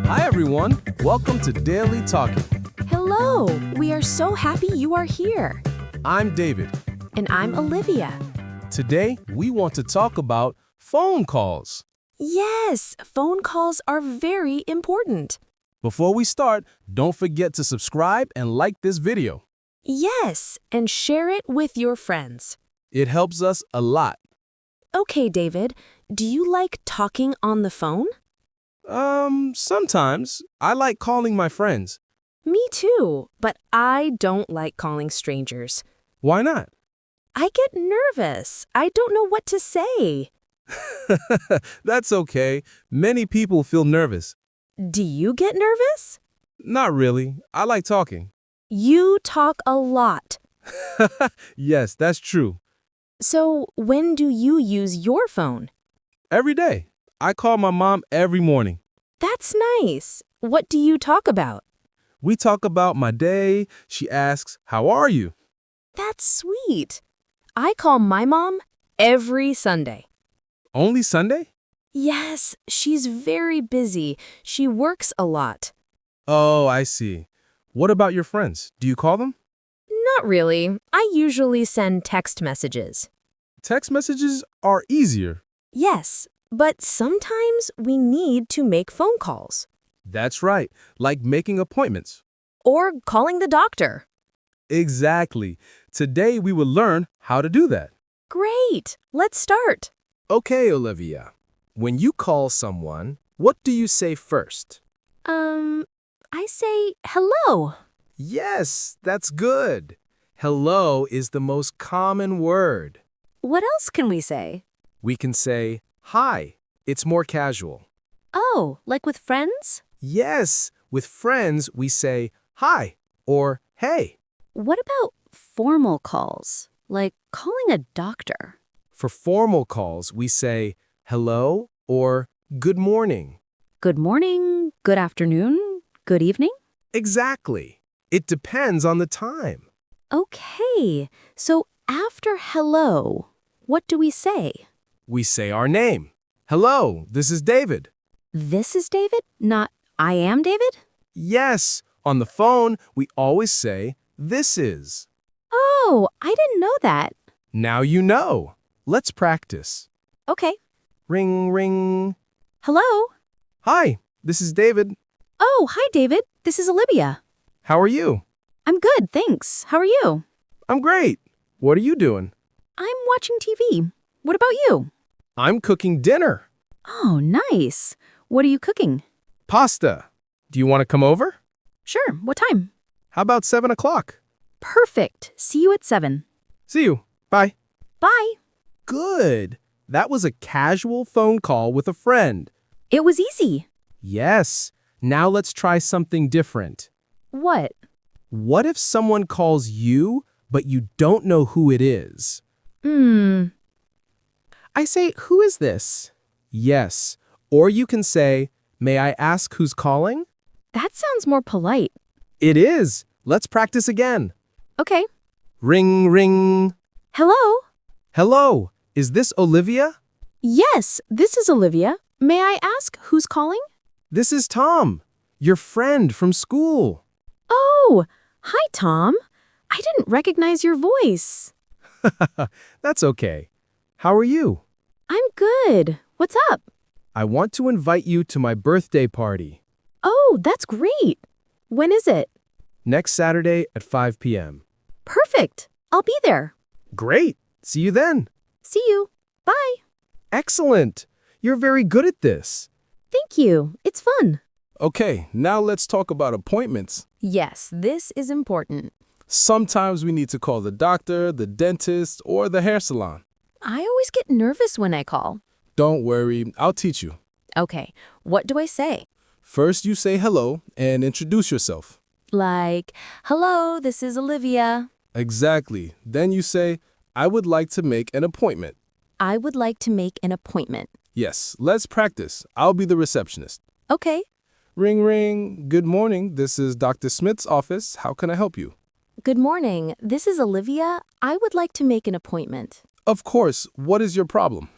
Hi everyone, welcome to Daily Talking. Hello, we are so happy you are here. I'm David. And I'm Olivia. Today, we want to talk about phone calls. Yes, phone calls are very important. Before we start, don't forget to subscribe and like this video. Yes, and share it with your friends. It helps us a lot. Okay, David, do you like talking on the phone? Sometimes I like calling my friends. Me too, but I don't like calling strangers. Why not? I get nervous. I don't know what to say. That's okay. Many people feel nervous. Do you get nervous? Not really. I like talking. You talk a lot. Yes, that's true. So when do you use your phone? Every day. I call my mom every morning. That's nice. What do you talk about? We talk about my day. She asks, "How are you?" That's sweet. I call my mom every Sunday. Only Sunday? Yes, she's very busy. She works a lot. Oh, I see. What about your friends? Do you call them? Not really. I usually send text messages. Text messages are easier. Yes, but sometimes we need to make phone calls. That's right, like making appointments. Or calling the doctor. Exactly. Today we will learn how to do that. Great. Let's start. Okay, Olivia. When you call someone, what do you say first? I say hello. Yes, that's good. Hello is the most common word. What else can we say? We can say hi. It's more casual. Oh, like with friends? Yes, with friends we say hi or hey. What about formal calls, like calling a doctor? For formal calls, we say hello or good morning. Good morning, good afternoon, good evening? Exactly. It depends on the time. Okay, so after hello, what do we say? We say our name. Hello, this is David. This is David, not I am David? Yes, on the phone, we always say this is. Oh, I didn't know that. Now you know. Let's practice. Okay. Ring, ring. Hello? Hi, this is David. Oh, hi, David. This is Olivia. How are you? I'm good, thanks. How are you? I'm great. What are you doing? I'm watching TV. What about you? I'm cooking dinner. Oh, nice. What are you cooking? Pasta. Do you want to come over? Sure, what time? How about 7 o'clock? Perfect. See you at 7. See you. Bye. Bye. Good. That was a casual phone call with a friend. It was easy. Yes. Now let's try something different. What? What if someone calls you, but you don't know who it is? I say, who is this? Yes. Or you can say, may I ask who's calling? That sounds more polite. It is. Let's practice again. Okay. Ring, ring. Hello? Hello. Is this Olivia? Yes, this is Olivia. May I ask who's calling? This is Tom, your friend from school. Oh, hi, Tom. I didn't recognize your voice. That's okay. How are you? I'm good. What's up? I want to invite you to my birthday party. Oh, that's great. When is it? Next Saturday at 5 p.m. Perfect. I'll be there. Great. See you then. See you. Bye. Excellent. You're very good at this. Thank you. It's fun. Okay, now let's talk about appointments. Yes, this is important. Sometimes we need to call the doctor, the dentist, or the hair salon. I always get nervous when I call. Don't worry, I'll teach you. Okay, what do I say? First, you say hello and introduce yourself. Like, hello, this is Olivia. Exactly. Then you say, I would like to make an appointment. I would like to make an appointment. Yes, let's practice. I'll be the receptionist. Okay. Ring, ring. Good morning. This is Dr. Smith's office. How can I help you? Good morning. This is Olivia. I would like to make an appointment. Of course. What is your problem?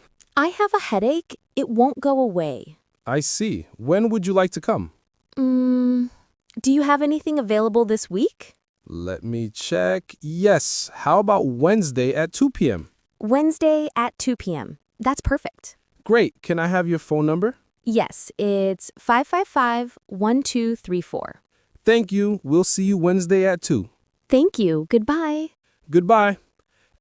I have a headache. It won't go away. I see. When would you like to come? Do you have anything available this week? Let me check. Yes. How about Wednesday at 2 p.m.? Wednesday at 2 p.m. That's perfect. Great. Can I have your phone number? Yes, it's 555-1234. Thank you. We'll see you Wednesday at 2. Thank you. Goodbye. Goodbye.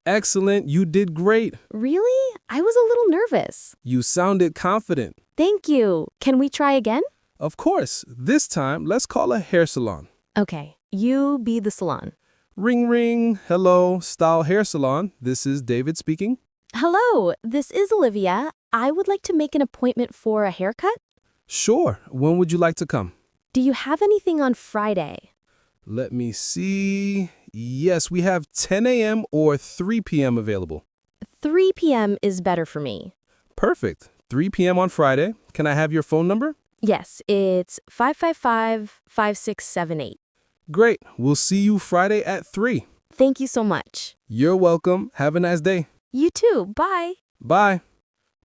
Excellent. You did great. Really? I was a little nervous. You sounded confident. Thank you. Can we try again? Of course. This time, let's call a hair salon. Okay, you be the salon. Ring ring. Hello, Style Hair Salon. This is David speaking. Hello, this is Olivia. I would like to make an appointment for a haircut. Sure. When would you like to come? Do you have anything on Friday? Let me see. Yes, we have 10 a.m. or 3 p.m. available. 3 p.m. is better for me. Perfect. 3 p.m. on Friday. Can I have your phone number? Yes, it's 555-5678. Great. We'll see you Friday at 3. Thank you so much. You're welcome. Have a nice day. You too. Bye. Bye.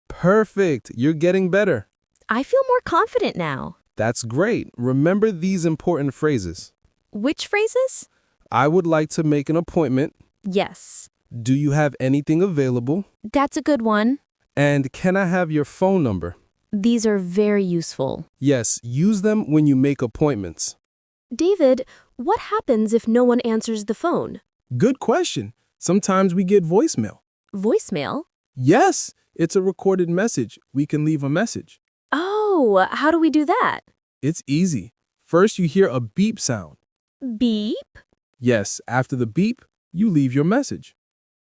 Perfect. You're getting better. I feel more confident now. That's great. Remember these important phrases. Which phrases? I would like to make an appointment. Yes. Do you have anything available? That's a good one. And can I have your phone number? These are very useful. Yes, use them when you make appointments. David, what happens if no one answers the phone? Good question. Sometimes we get voicemail. Voicemail? Yes, it's a recorded message. We can leave a message. Oh, how do we do that? It's easy. First, you hear a beep sound. Beep? Yes, after the beep, you leave your message.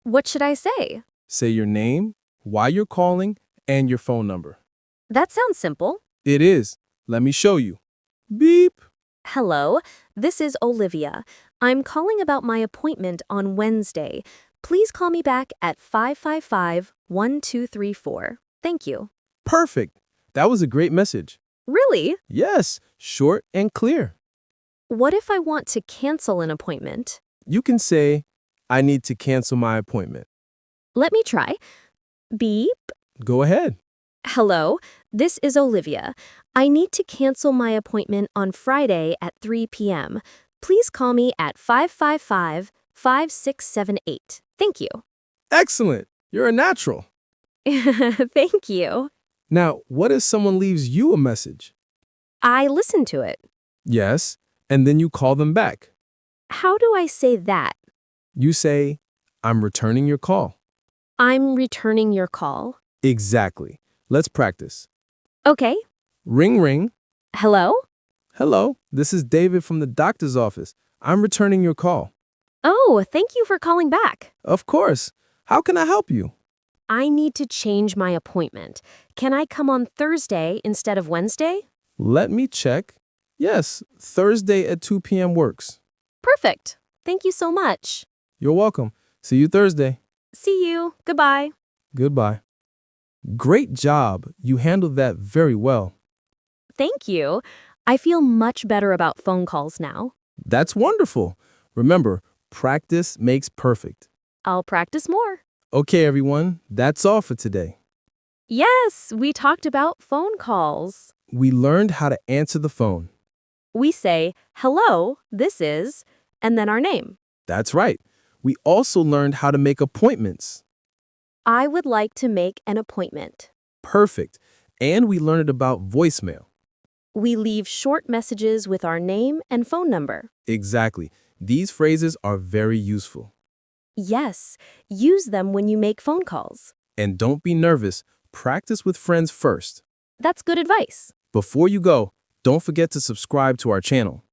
What should I say? Say your name, why you're calling, and your phone number. That sounds simple. It is. Let me show you. Beep. Hello, this is Olivia. I'm calling about my appointment on Wednesday. Please call me back at 555-1234. Thank you. Perfect. That was a great message. Really? Yes, short and clear. What if I want to cancel an appointment? You can say, I need to cancel my appointment. Let me try. Beep. Go ahead. Hello, this is Olivia. I need to cancel my appointment on Friday at 3 p.m. Please call me at 555-5678. Thank you. Excellent. You're a natural. Thank you. Now, what if someone leaves you a message? I listened to it. Yes, and then you call them back. How do I say that? You say, I'm returning your call. I'm returning your call. Exactly. Let's practice. Okay. Ring ring. Hello? Hello, this is David from the doctor's office. I'm returning your call. Oh, thank you for calling back. Of course. How can I help you? I need to change my appointment. Can I come on Thursday instead of Wednesday? Let me check. Yes, Thursday at 2 p.m. works. Perfect. Thank you so much. You're welcome. See you Thursday. See you. Goodbye. Goodbye. Great job. You handled that very well. Thank you. I feel much better about phone calls now. That's wonderful. Remember, practice makes perfect. I'll practice more. Okay, everyone, that's all for today. Yes, we talked about phone calls. We learned how to answer the phone. We say, hello, this is, and then our name. That's right. We also learned how to make appointments. I would like to make an appointment. Perfect. And we learned about voicemail. We leave short messages with our name and phone number. Exactly. These phrases are very useful. Yes, use them when you make phone calls. And don't be nervous. Practice with friends first. That's good advice. Before you go, don't forget to subscribe to our channel.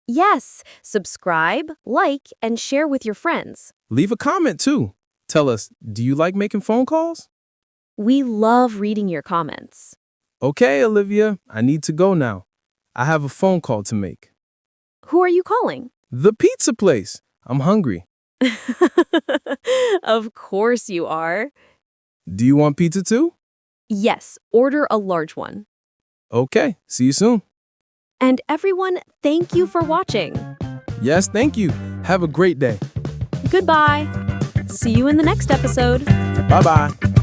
Yes, subscribe, like, and share with your friends. Leave a comment too. Tell us, do you like making phone calls? We love reading your comments. Okay, Olivia, I need to go now. I have a phone call to make. Who are you calling? The pizza place. I'm hungry. Of course you are. Do you want pizza too? Yes, order a large one. Okay, see you soon. And everyone, thank you for watching. Yes, thank you. Have a great day. Goodbye. See you in the next episode. Bye-bye.